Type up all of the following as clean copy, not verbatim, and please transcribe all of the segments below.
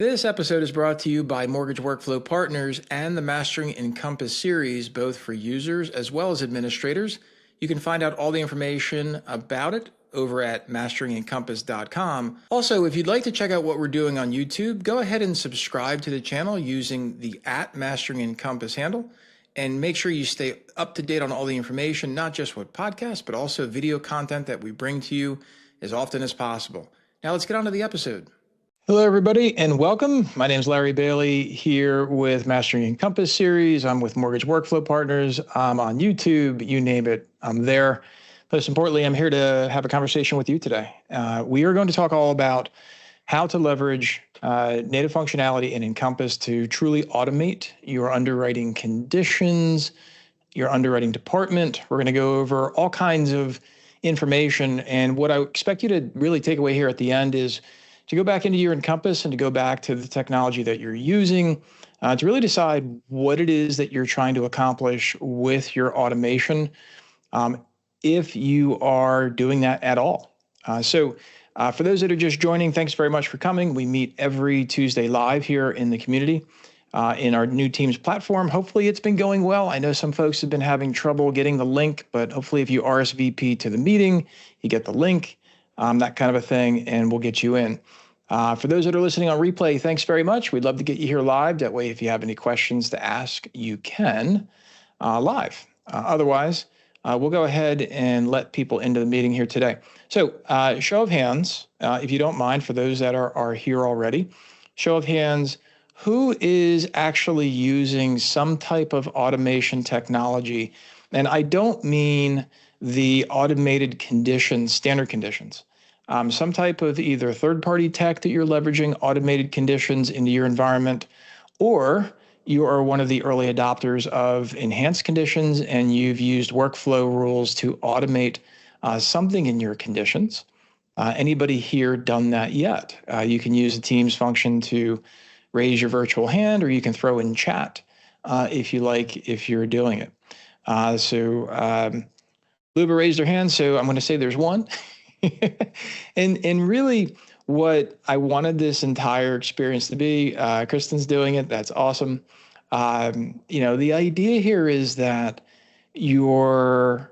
This episode is brought to you by Mortgage Workflow Partners and the Mastering Encompass series, both for users as well as administrators. You can find out all the information about it over at masteringencompass.com. Also, if you'd like to check out what we're doing on YouTube, go ahead and subscribe to the channel using the @MasteringEncompass handle. And make sure you stay up to date on all the information, not just with podcasts, but also video content that we bring to you as often as possible. Now let's get on to the episode. Hello, everybody, and welcome. My name is Larry Bailey here with Mastering Encompass series. I'm with Mortgage Workflow Partners. I'm on YouTube, you name it, I'm there. Most importantly, I'm here to have a conversation with you today. We are going to talk all about how to leverage native functionality in Encompass to truly automate your underwriting conditions, your underwriting department. We're going to go over all kinds of information, and what I expect you to really take away here at the end is to go back into your Encompass and to go back to the technology that you're using to really decide what it is that you're trying to accomplish with your automation, if you are doing that at all. So for those that are just joining, thanks very much for coming. We meet every Tuesday live here in the community in our new Teams platform. Hopefully it's been going well. I know some folks have been having trouble getting the link, but hopefully if you RSVP to the meeting, you get the link. That kind of a thing, and we'll get you in. For those that are listening on replay, thanks very much. We'd love to get you here live. That way, if you have any questions to ask, you can live. Otherwise, we'll go ahead and let people into the meeting here today. So show of hands, if you don't mind, for those that are here already. Show of hands, who is actually using some type of automation technology? And I don't mean the automated conditions, standard conditions, some type of either third-party tech that you're leveraging automated conditions into your environment, or you are one of the early adopters of enhanced conditions and you've used workflow rules to automate something in your conditions. Anybody here done that yet? You can use the Teams function to raise your virtual hand, or you can throw in chat if you like, if you're doing it. Luba raised her hand, so I'm going to say there's one. and really what I wanted this entire experience to be, Kristen's doing it. That's awesome. The idea here is that you've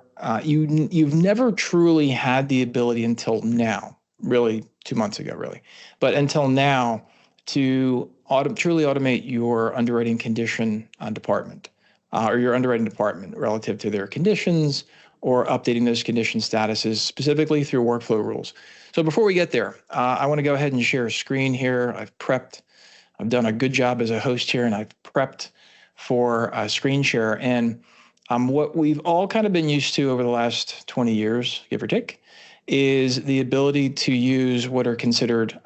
never truly had the ability until now, really 2 months ago, really, but until now to truly automate your underwriting condition department or your underwriting department relative to their conditions, or updating those condition statuses specifically through workflow rules. So before we get there, I want to go ahead and share a screen here. I've done a good job as a host here, and I've prepped for a screen share. And what we've all kind of been used to over the last 20 years, give or take, is the ability to use what are considered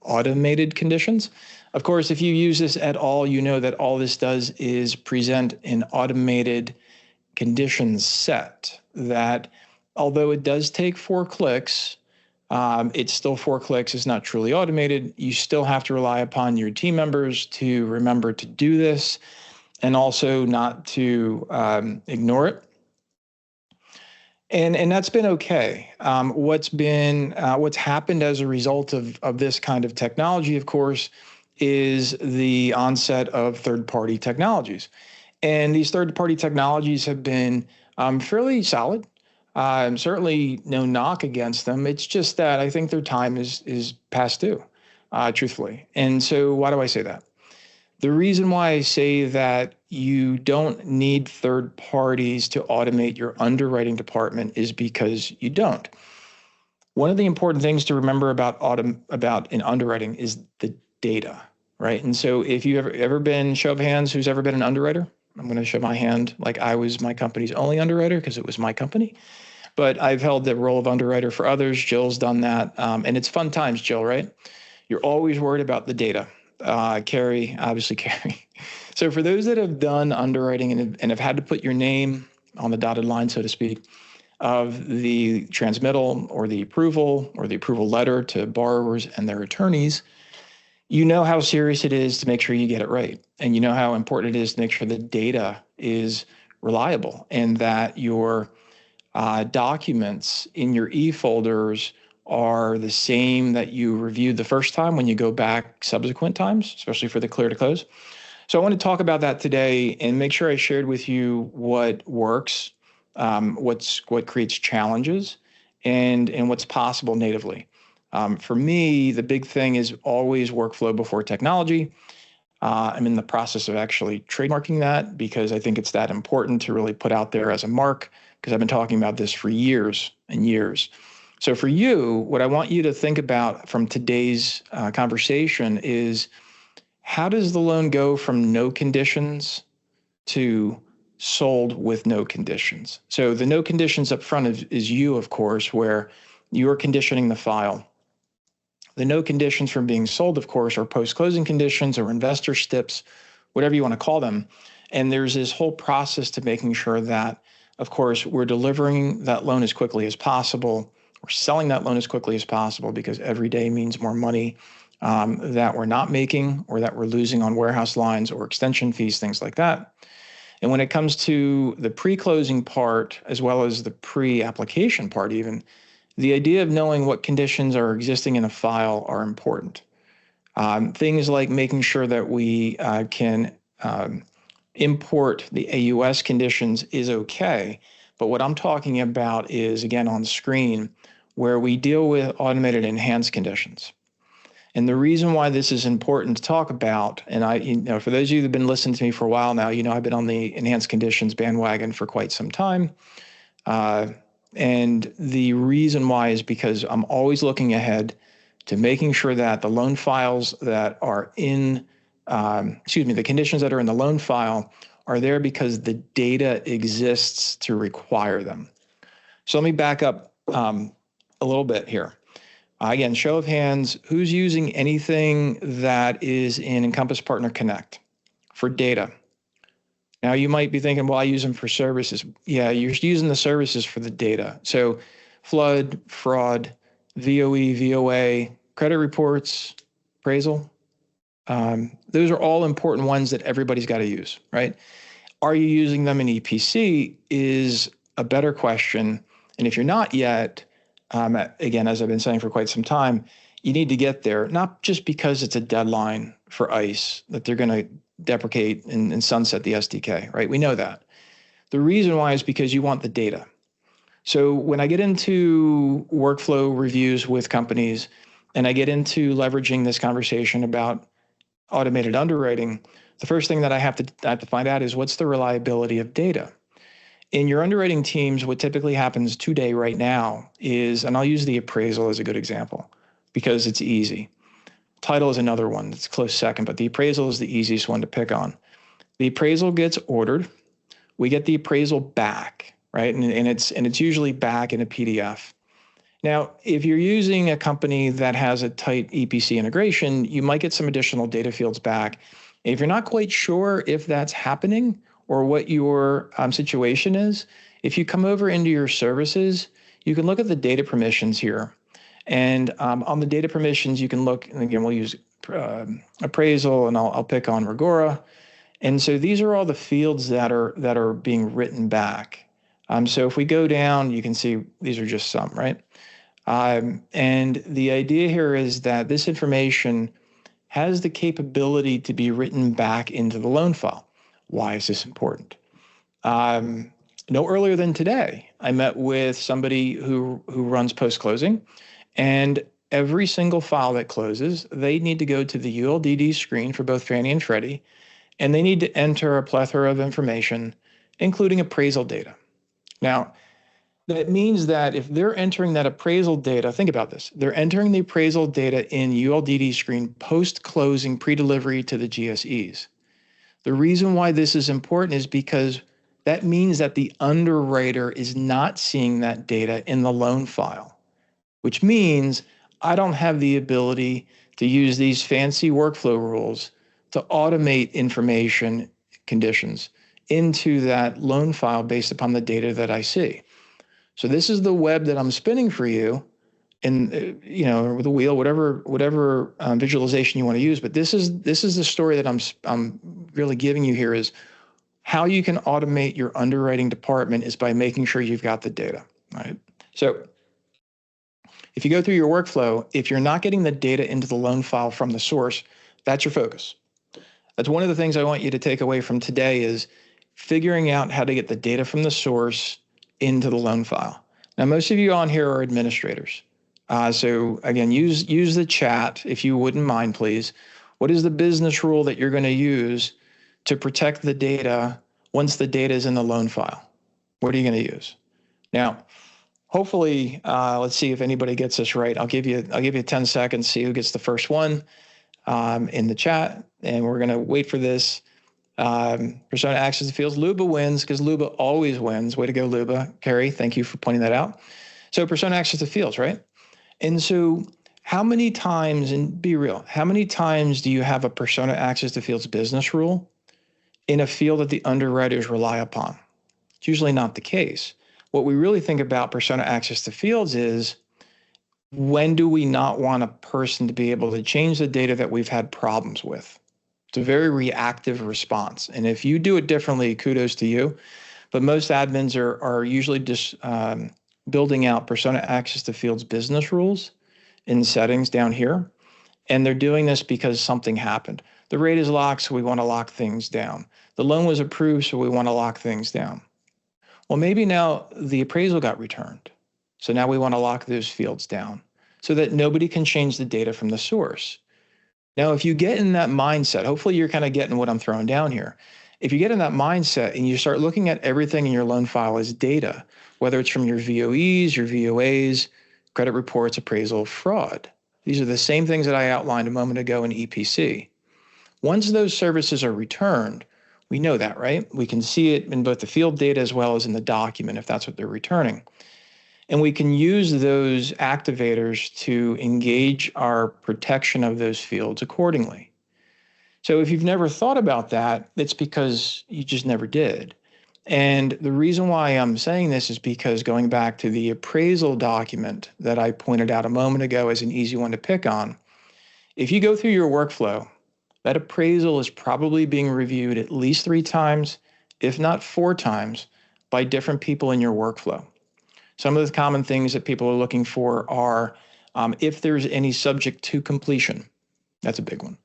automated conditions. Of course, if you use this at all, you know that all this does is present an automated condition set that, although it does take 4 clicks, it's still 4 clicks. It's not truly automated. You still have to rely upon your team members to remember to do this, and also not to ignore it. And that's been okay. What's happened as a result of this kind of technology, of course, is the onset of third-party technologies. And these third-party technologies have been fairly solid. Certainly no knock against them. It's just that I think their time is past due, truthfully. And so why do I say that? The reason why I say that you don't need third parties to automate your underwriting department is because you don't. One of the important things to remember about in underwriting is the data, right? And so if you've ever been, show of hands, who's ever been an underwriter? I'm going to show my hand like I was my company's only underwriter because it was my company. But I've held the role of underwriter for others. Jill's done that. And it's fun times, Jill, right? You're always worried about the data. Carrie, obviously Carrie. So for those that have done underwriting and have had to put your name on the dotted line, so to speak, of the transmittal or the approval letter to borrowers and their attorneys, you know how serious it is to make sure you get it right. And you know how important it is to make sure the data is reliable and that your documents in your e-folders are the same that you reviewed the first time when you go back subsequent times, especially for the clear to close. So I want to talk about that today and make sure I shared with you what works, what creates challenges, and what's possible natively. For me, the big thing is always workflow before technology. I'm in the process of actually trademarking that because I think it's that important to really put out there as a mark, because I've been talking about this for years and years. So for you, what I want you to think about from today's conversation is, how does the loan go from no conditions to sold with no conditions? So the no conditions up front is you, of course, where you're conditioning the file. The no conditions from being sold, of course, are post-closing conditions or investor STIPs, whatever you want to call them. And there's this whole process to making sure that, of course, we're delivering that loan as quickly as possible. We're selling that loan as quickly as possible, because every day means more money that we're not making or that we're losing on warehouse lines or extension fees, things like that. And when it comes to the pre-closing part, as well as the pre-application part even, the idea of knowing what conditions are existing in a file are important. Things like making sure that we can import the AUS conditions is okay. But what I'm talking about is, again, on screen, where we deal with automated enhanced conditions. And the reason why this is important to talk about, and for those of you who've been listening to me for a while now, I've been on the enhanced conditions bandwagon for quite some time. And the reason why is because I'm always looking ahead to making sure that the loan files that are in, the conditions that are in the loan file are there because the data exists to require them. So let me back up a little bit here. Again, show of hands, who's using anything that is in Encompass Partner Connect for data? Now, you might be thinking, well, I use them for services. Yeah, you're using the services for the data. So flood, fraud, VOE, VOA, credit reports, appraisal. Those are all important ones that everybody's got to use, right? Are you using them in EPC is a better question. And if you're not yet, again, as I've been saying for quite some time, you need to get there, not just because it's a deadline for ICE that they're going to deprecate and sunset the SDK, right? We know that. The reason why is because you want the data. So when I get into workflow reviews with companies and I get into leveraging this conversation about automated underwriting, the first thing that I have to find out is, what's the reliability of data? In your underwriting teams, what typically happens today right now is, and I'll use the appraisal as a good example because it's easy. Title is another one that's close second, but the appraisal is the easiest one to pick on. The appraisal gets ordered. We get the appraisal back, right? And it's usually back in a PDF. Now, if you're using a company that has a tight EPC integration, you might get some additional data fields back. If you're not quite sure if that's happening or what your situation is, if you come over into your services, you can look at the data permissions here. And on the data permissions, you can look, and again, we'll use appraisal, and I'll pick on Regora. And so these are all the fields that are being written back. So if we go down, you can see these are just some, right? And the idea here is that this information has the capability to be written back into the loan file. Why is this important? No earlier than today, I met with somebody who runs post-closing, and every single file that closes, they need to go to the ULDD screen for both Fannie and Freddie, and they need to enter a plethora of information, including appraisal data. Now, that means that if they're entering that appraisal data, think about this, they're entering the appraisal data in ULDD screen post-closing pre-delivery to the GSEs. The reason why this is important is because that means that the underwriter is not seeing that data in the loan file, which means I don't have the ability to use these fancy workflow rules to automate information conditions into that loan file based upon the data that I see. So this is the web that I'm spinning for you, and with a wheel, whatever visualization you want to use. But this is the story that I'm really giving you here, is how you can automate your underwriting department is by making sure you've got the data, right? So If you go through your workflow, if you're not getting the data into the loan file from the source, that's your focus. That's one of the things I want you to take away from today is figuring out how to get the data from the source into the loan file. Now, most of you on here are administrators. So again, use the chat if you wouldn't mind, please. What is the business rule that you're going to use to protect the data once the data is in the loan file? What are you going to use? Now, hopefully, let's see if anybody gets this right. I'll give you 10 seconds, see who gets the first one in the chat, and we're going to wait for this. Persona access to fields. Luba wins because Luba always wins. Way to go, Luba. Carrie, thank you for pointing that out. So persona access to fields, right? And so how many times, and be real, how many times do you have a persona access to fields business rule in a field that the underwriters rely upon? It's usually not the case. What we really think about persona access to fields is, when do we not want a person to be able to change the data that we've had problems with? It's a very reactive response. And if you do it differently, kudos to you. But most admins are usually just building out persona access to fields business rules in settings down here. And they're doing this because something happened. The rate is locked, so we want to lock things down. The loan was approved, so we want to lock things down. Well, maybe now the appraisal got returned. So now we want to lock those fields down so that nobody can change the data from the source. Now, if you get in that mindset, hopefully you're kind of getting what I'm throwing down here. If you get in that mindset and you start looking at everything in your loan file as data, whether it's from your VOEs, your VOAs, credit reports, appraisal, fraud, these are the same things that I outlined a moment ago in EPC. Once those services are returned, we know that, right? We can see it in both the field data as well as in the document if that's what they're returning. And we can use those activators to engage our protection of those fields accordingly. So if you've never thought about that, it's because you just never did. And the reason why I'm saying this is because going back to the appraisal document that I pointed out a moment ago as an easy one to pick on, if you go through your workflow, that appraisal is probably being reviewed at least 3 times, if not 4 times, by different people in your workflow. Some of the common things that people are looking for are if there's any subject to completion. That's a big one.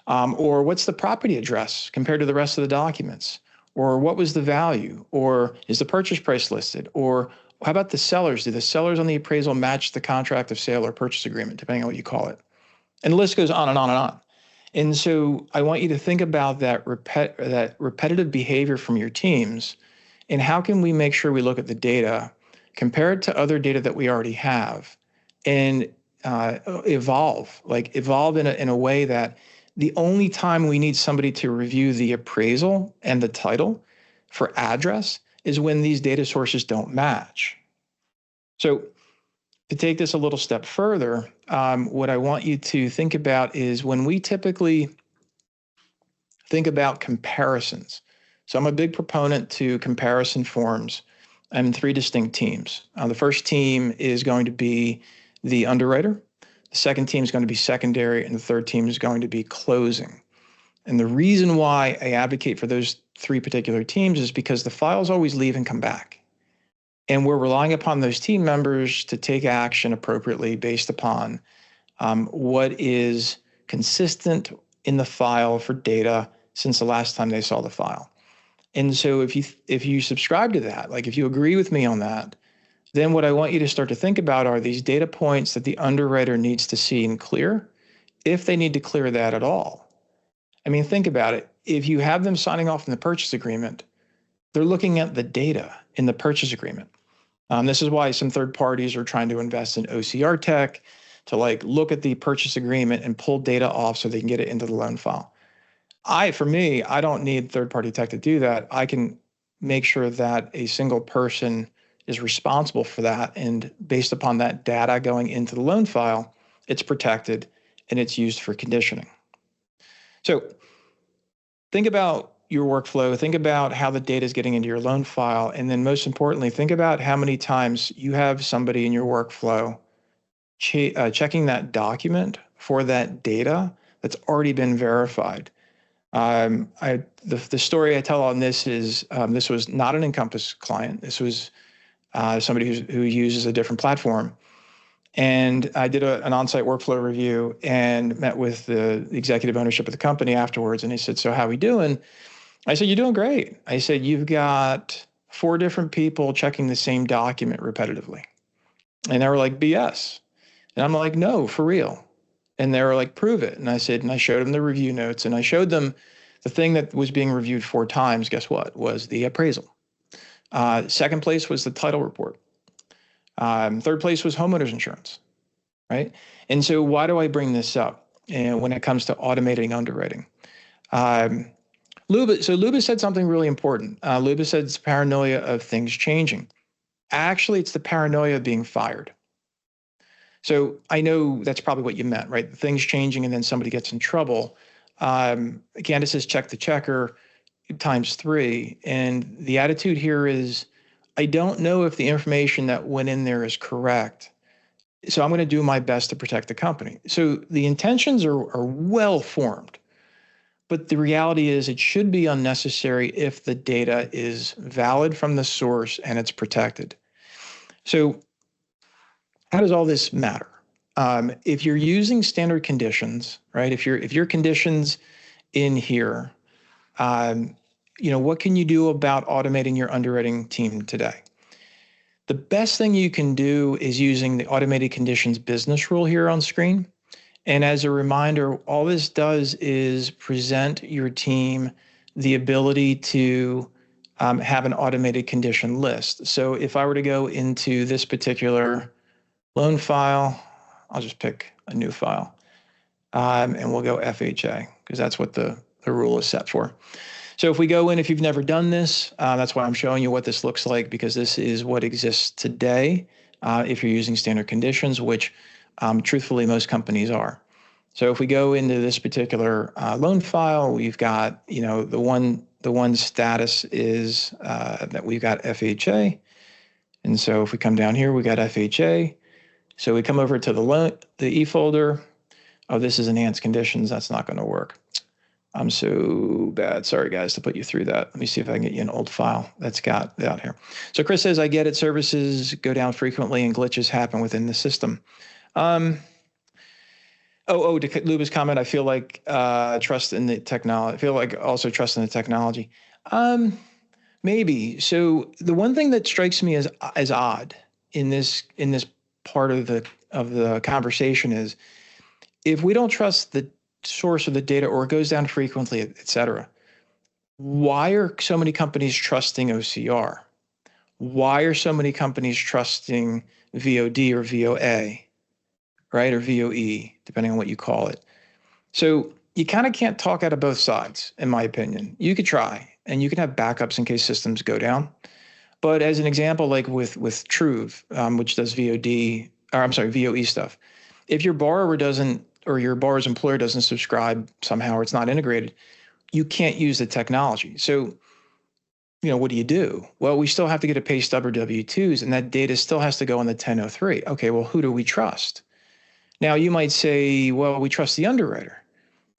Or what's the property address compared to the rest of the documents? Or what was the value? Or is the purchase price listed? Or how about the sellers? Do the sellers on the appraisal match the contract of sale or purchase agreement, depending on what you call it? And the list goes on and on and on. And so I want you to think about that repetitive behavior from your teams, and how can we make sure we look at the data, compare it to other data that we already have, and evolve in a way that the only time we need somebody to review the appraisal and the title for address is when these data sources don't match. So to take this a little step further, what I want you to think about is when we typically think about comparisons. So I'm a big proponent to comparison forms and 3 distinct teams. The first team is going to be the underwriter. The second team is going to be secondary, and the third team is going to be closing. And the reason why I advocate for those 3 particular teams is because the files always leave and come back. And we're relying upon those team members to take action appropriately based upon what is consistent in the file for data since the last time they saw the file. And so if you subscribe to that, like if you agree with me on that, then what I want you to start to think about are these data points that the underwriter needs to see and clear, if they need to clear that at all. I mean, think about it. If you have them signing off in the purchase agreement, they're looking at the data in the purchase agreement. This is why some third parties are trying to invest in OCR tech to look at the purchase agreement and pull data off so they can get it into the loan file. For me, I don't need third-party tech to do that. I can make sure that a single person is responsible for that, and based upon that data going into the loan file, it's protected and it's used for conditioning. So think about your workflow, think about how the data is getting into your loan file, and then most importantly, think about how many times you have somebody in your workflow checking that document for that data that's already been verified. The story I tell on this is this was not an Encompass client. This was somebody who uses a different platform. And I did an on-site workflow review and met with the executive ownership of the company afterwards. And he said, "So how we doing?" I said, "You're doing great." I said, "You've got 4 different people checking the same document repetitively." And they were like, "BS." And I'm like, "No, for real." And they were like, "Prove it." And I said, and I showed them the review notes, and I showed them the thing that was being reviewed 4 times. Guess what? Was the appraisal. Second place was the title report. Third place was homeowners insurance, right? And so why do I bring this up? And when it comes to automating underwriting, Luba said something really important. Luba said it's paranoia of things changing. Actually, it's the paranoia of being fired. So I know that's probably what you meant, right? Things changing and then somebody gets in trouble. Candace says check the checker ×3. And the attitude here is, I don't know if the information that went in there is correct. So I'm going to do my best to protect the company. So the intentions are well formed. But the reality is it should be unnecessary if the data is valid from the source and it's protected. So how does all this matter? If you're using standard conditions, right? If your conditions in here, what can you do about automating your underwriting team today? The best thing you can do is using the automated conditions business rule here on screen. And as a reminder, all this does is present your team the ability to have an automated condition list. So if I were to go into this particular loan file, I'll just pick a new file, and we'll go FHA because that's what the rule is set for. So if we go in, if you've never done this, that's why I'm showing you what this looks like, because this is what exists today if you're using standard conditions, which truthfully most companies are. So if we go into this particular loan file, we've got, the one status is that we've got FHA. And so if we come down here, we got FHA. So we come over to the E folder. Oh, this is enhanced conditions. That's not going to work. I'm so bad. Sorry, guys, to put you through that. Let me see if I can get you an old file that's got out here. So Chris says, I get it. Services go down frequently and glitches happen within the system. To Luba's comment, I feel like trust in the technology. I feel like also trust in the technology. Maybe. So the one thing that strikes me as odd in this part of the conversation is, if we don't trust the source of the data, or it goes down frequently, et cetera, why are so many companies trusting OCR? Why are so many companies trusting VOD or VOA, right? Or VOE, depending on what you call it. So you kind of can't talk out of both sides, in my opinion. You could try, and you can have backups in case systems go down. But as an example, like with Truve, which does VOE stuff, if your borrower doesn't, or your borrower's employer doesn't subscribe somehow, or it's not integrated, you can't use the technology. So, what do? Well, we still have to get a pay stub or W-2s, and that data still has to go on the 1003. Okay, well, who do we trust? Now, you might say, well, we trust the underwriter,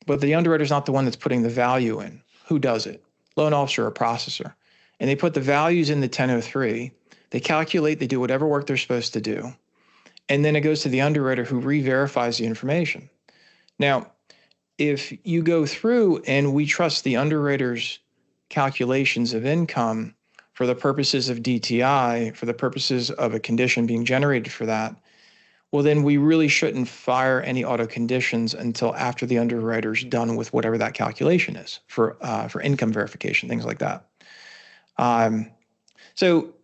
but the underwriter's not the one that's putting the value in. Who does it? Loan officer or processor. And they put the values in the 1003. They calculate, they do whatever work they're supposed to do. And then it goes to the underwriter who re-verifies the information. Now, if you go through and we trust the underwriter's calculations of income for the purposes of DTI, for the purposes of a condition being generated for that, well, then we really shouldn't fire any auto conditions until after the underwriter's done with whatever that calculation is for income verification, things like that. So,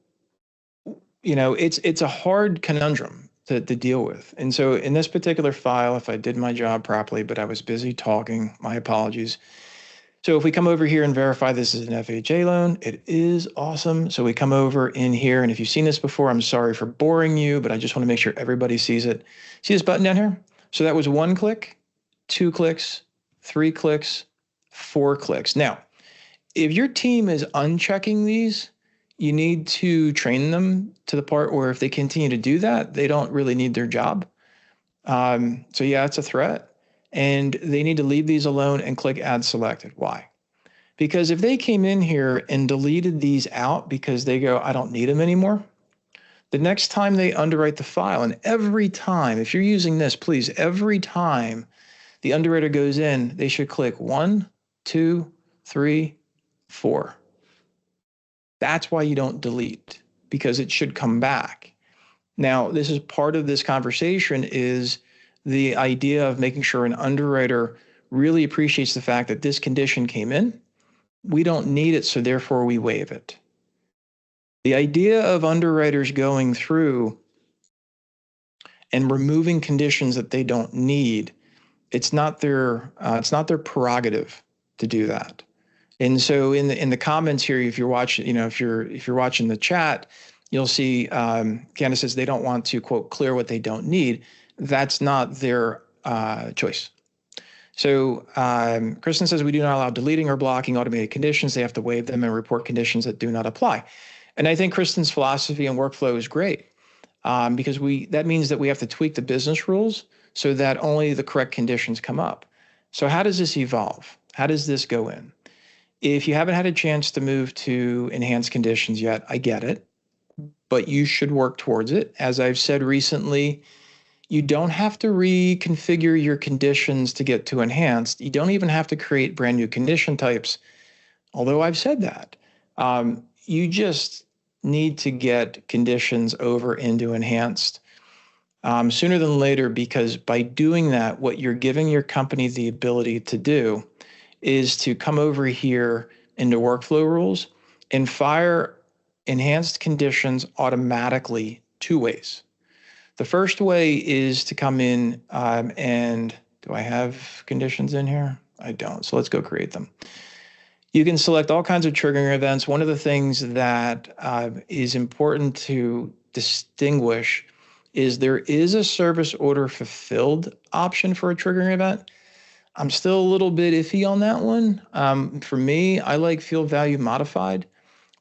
it's a hard conundrum to deal with. And so in this particular file, if I did my job properly, but I was busy talking, my apologies. So if we come over here and verify this is an FHA loan, it is awesome. So we come over in here, and if you've seen this before, I'm sorry for boring you, but I just want to make sure everybody sees it. See this button down here? So that was 1 click, 2 clicks, 3 clicks, 4 clicks. Now, if your team is unchecking these, you need to train them to the part where if they continue to do that, they don't really need their job. So yeah, it's a threat. And they need to leave these alone and click add selected. Why? Because if they came in here and deleted these out because they go, I don't need them anymore, The next time they underwrite the file, and every time, if you're using this, please, every time the underwriter goes in, they should click 1, 2, 3, 4. That's why you don't delete, because it should come back. Now, this is part of this conversation, is the idea of making sure an underwriter really appreciates the fact that this condition came in. We don't need it, so therefore we waive it. The idea of underwriters going through and removing conditions that they don't need, it's not their prerogative to do that. And so in the comments here, if you're watching, if you're watching the chat, you'll see Candace says they don't want to, quote, clear what they don't need. That's not their choice. So Kristen says we do not allow deleting or blocking automated conditions. They have to waive them and report conditions that do not apply. And I think Kristen's philosophy and workflow is great because that means that we have to tweak the business rules so that only the correct conditions come up. So how does this evolve? How does this go in? If you haven't had a chance to move to enhanced conditions yet, I get it, but you should work towards it. As I've said recently, you don't have to reconfigure your conditions to get to enhanced. You don't even have to create brand new condition types, although I've said that. You just need to get conditions over into enhanced sooner than later, because by doing that, what you're giving your company the ability to do is to come over here into workflow rules and fire enhanced conditions automatically 2 ways. The first way is to come in and do I have conditions in here? I don't, so let's go create them. You can select all kinds of triggering events. One of the things that is important to distinguish is there is a service order fulfilled option for a triggering event. I'm still a little bit iffy on that one. For me, I like field value modified,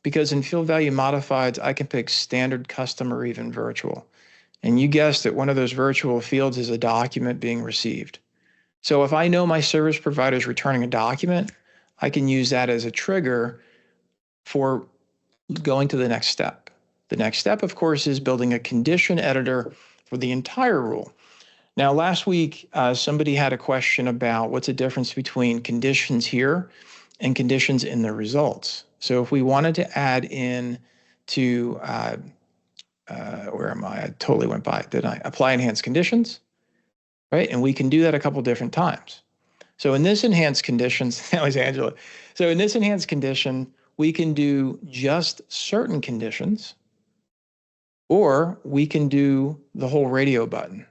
because in field value modifieds, I can pick standard, custom, or even virtual. And you guessed it, one of those virtual fields is a document being received. So if I know my service provider is returning a document, I can use that as a trigger for going to the next step. The next step, of course, is building a condition editor for the entire rule. Now, last week, somebody had a question about what's the difference between conditions here and conditions in the results. So if we wanted to add in to, where am I? I totally went by it, didn't I? Apply enhanced conditions, right? And we can do that a couple different times. So in this enhanced conditions, that was Angela. So in this enhanced condition, we can do just certain conditions, or we can do the whole radio button.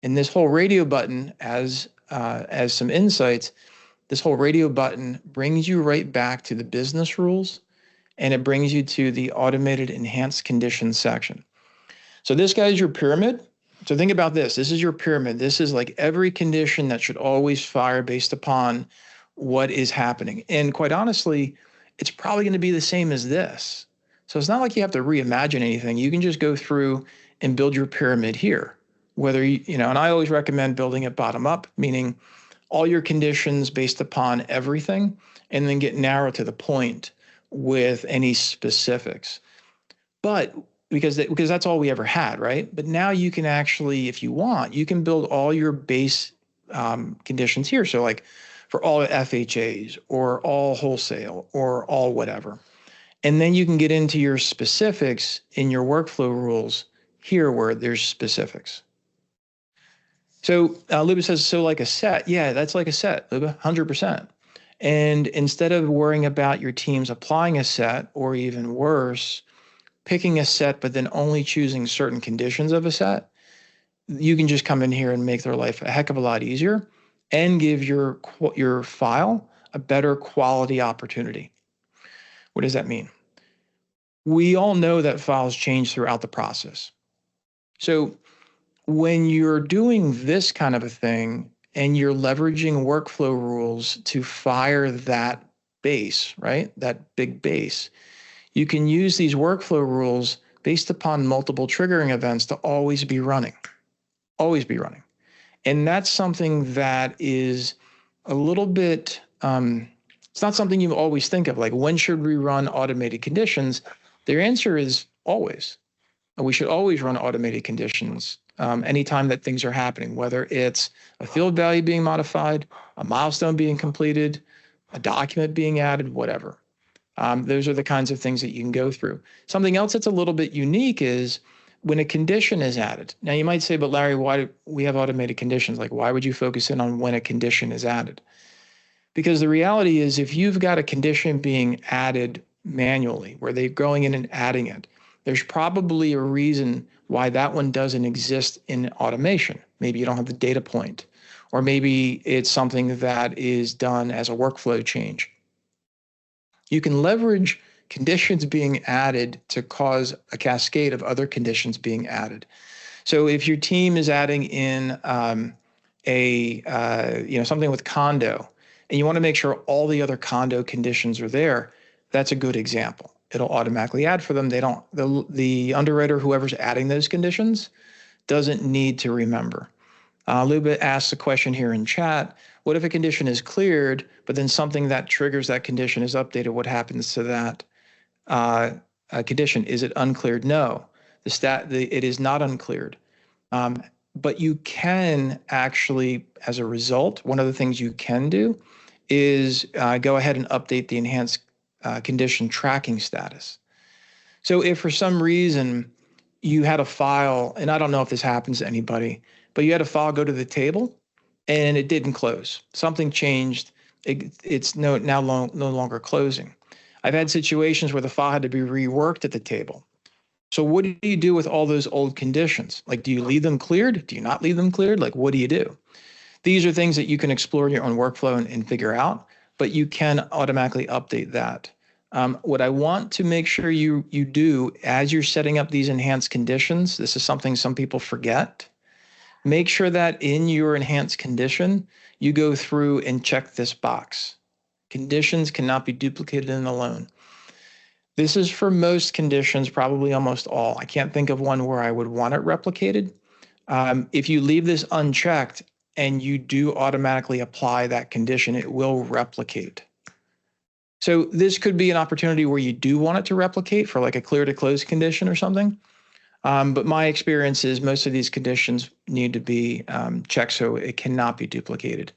And this whole radio button, as some insights, this whole radio button brings you right back to the business rules, and it brings you to the automated enhanced conditions section. So this guy is your pyramid. So think about this. This is your pyramid. This is like every condition that should always fire based upon what is happening. And quite honestly, it's probably going to be the same as this. So it's not like you have to reimagine anything. You can just go through and build your pyramid here. Whether and I always recommend building it bottom up, meaning all your conditions based upon everything, and then get narrow to the point with any specifics. But because that's all we ever had, right? But now you can actually, if you want, you can build all your base conditions here. So like for all FHAs or all wholesale or all whatever. And then you can get into your specifics in your workflow rules here where there's specifics. So Luba says, so like a set. Yeah, that's like a set, Luba, 100%. And instead of worrying about your teams applying a set, or even worse, picking a set, but then only choosing certain conditions of a set, you can just come in here and make their life a heck of a lot easier and give your file a better quality opportunity. What does that mean? We all know that files change throughout the process. So when you're doing this kind of a thing and you're leveraging workflow rules to fire that base, right? That big base, you can use these workflow rules based upon multiple triggering events to always be running. And that's something that is a little bit, it's not something you always think of, like when should we run automated conditions? Their answer is always. We should always run automated conditions anytime that things are happening, whether it's a field value being modified, a milestone being completed, a document being added, whatever. Those are the kinds of things that you can go through. Something else that's a little bit unique is when a condition is added. Now you might say, but Larry, why do we have automated conditions? Like, why would you focus in on when a condition is added? Because the reality is, if you've got a condition being added manually, where they're going in and adding it, there's probably a reason why that one doesn't exist in automation. Maybe you don't have the data point, or maybe it's something that is done as a workflow change. You can leverage conditions being added to cause a cascade of other conditions being added. So if your team is adding in something with condo, and you want to make sure all the other condo conditions are there, that's a good example. It'll automatically add for them. The underwriter, whoever's adding those conditions, doesn't need to remember. Luba asks a question here in chat. What if a condition is cleared, but then something that triggers that condition is updated? What happens to that condition? Is it uncleared? No, it is not uncleared. But you can actually, as a result, one of the things you can do is go ahead and update the enhanced condition tracking status. So if for some reason you had a file, and I don't know if this happens to anybody, but you had a file go to the table and it didn't close. Something changed. It's no longer closing. I've had situations where the file had to be reworked at the table. So what do you do with all those old conditions? Like, do you leave them cleared? Do you not leave them cleared? Like, what do you do? These are things that you can explore in your own workflow and figure out, but you can automatically update that. What I want to make sure you do as you're setting up these enhanced conditions, this is something some people forget. Make sure that in your enhanced condition, you go through and check this box. Conditions cannot be duplicated in a loan. This is for most conditions, probably almost all. I can't think of one where I would want it replicated. If you leave this unchecked and you do automatically apply that condition, it will replicate. So this could be an opportunity where you do want it to replicate for like a clear to close condition or something. But my experience is most of these conditions need to be checked so it cannot be duplicated.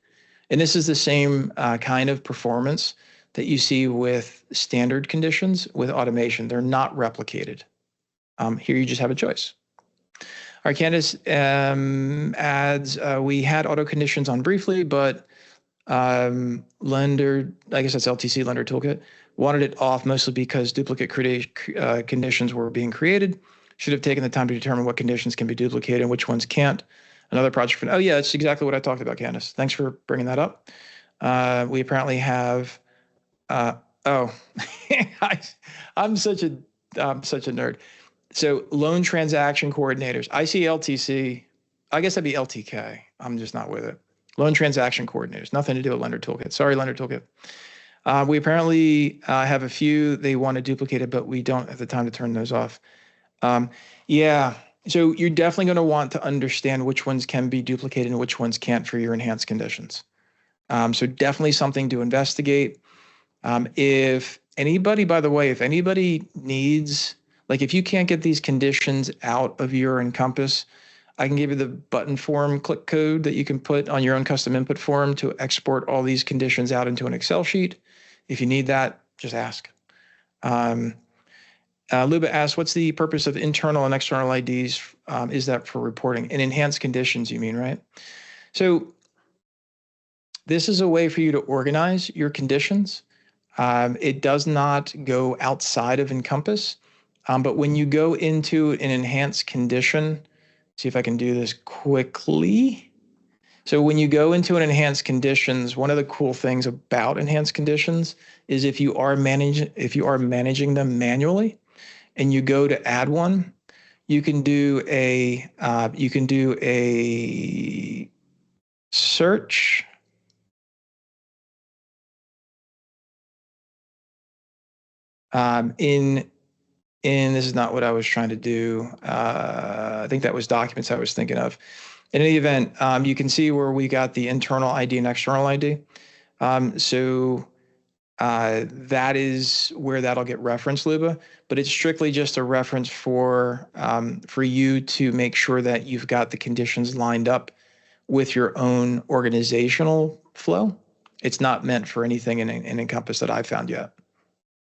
And this is the same kind of performance that you see with standard conditions with automation. They're not replicated. Here you just have a choice. All right, Candace adds, we had auto conditions on briefly, but lender, I guess that's LTC, Lender Toolkit, wanted it off mostly because duplicate conditions were being created. Should have taken the time to determine what conditions can be duplicated and which ones can't. Another project. Oh yeah, that's exactly what I talked about, Candace. Thanks for bringing that up. We apparently have. I'm such a nerd. So loan transaction coordinators. I see LTC. I guess that'd be LTK. I'm just not with it. Loan transaction coordinators. Nothing to do with Lender Toolkit. Sorry, Lender Toolkit. We apparently have a few. They want to duplicate it, but we don't have the time to turn those off. Yeah. So you're definitely going to want to understand which ones can be duplicated and which ones can't for your enhanced conditions. So definitely something to investigate. If anybody, by the way, if anybody needs, like if you can't get these conditions out of your Encompass, I can give you the button form click code that you can put on your own custom input form to export all these conditions out into an Excel sheet. If you need that, just ask. Luba asks, what's the purpose of internal and external IDs? Is that for reporting? And enhanced conditions, you mean, right? So this is a way for you to organize your conditions. It does not go outside of Encompass, but when you go into an enhanced condition, see if I can do this quickly. So when you go into an enhanced conditions, one of the cool things about enhanced conditions is if you are managing them manually, and you go to add one, you can do a search. This is not what I was trying to do. I think that was documents I was thinking of. In any event, you can see where we got the internal ID and external ID. So that is where that'll get referenced, Luba. But it's strictly just a reference for you to make sure that you've got the conditions lined up with your own organizational flow. It's not meant for anything in Encompass that I've found yet.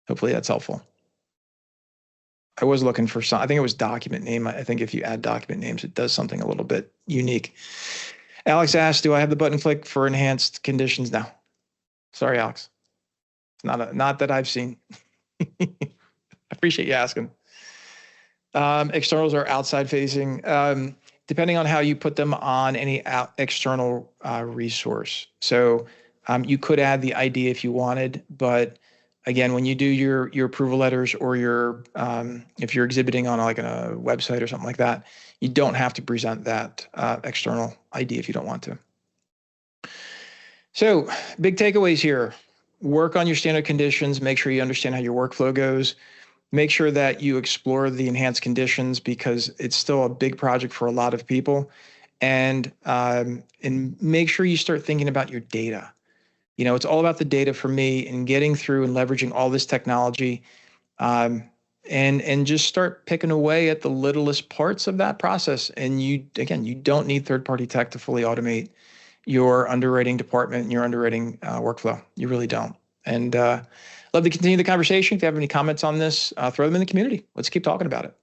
Hopefully that's helpful. I was looking for some, I think it was document name. I think if you add document names, it does something a little bit unique. Alex asked, do I have the button click for enhanced conditions now? Sorry, Alex. It's not that I've seen. I appreciate you asking. Externals are outside facing. Depending on how you put them on any external resource. So you could add the ID if you wanted, but again, when you do your approval letters or if you're exhibiting on like a website or something like that, you don't have to present that external ID if you don't want to. So big takeaways here. Work on your standard conditions. Make sure you understand how your workflow goes. Make sure that you explore the enhanced conditions because it's still a big project for a lot of people. And make sure you start thinking about your data. You know, it's all about the data for me and getting through and leveraging all this technology and just start picking away at the littlest parts of that process. And you don't need third-party tech to fully automate your underwriting department and your underwriting workflow. You really don't. And love to continue the conversation. If you have any comments on this, throw them in the community. Let's keep talking about it.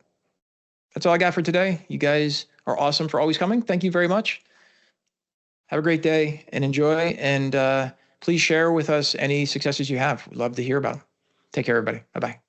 That's all I got for today. You guys are awesome for always coming. Thank you very much. Have a great day and enjoy. And please share with us any successes you have. We'd love to hear about them. Take care, everybody. Bye-bye.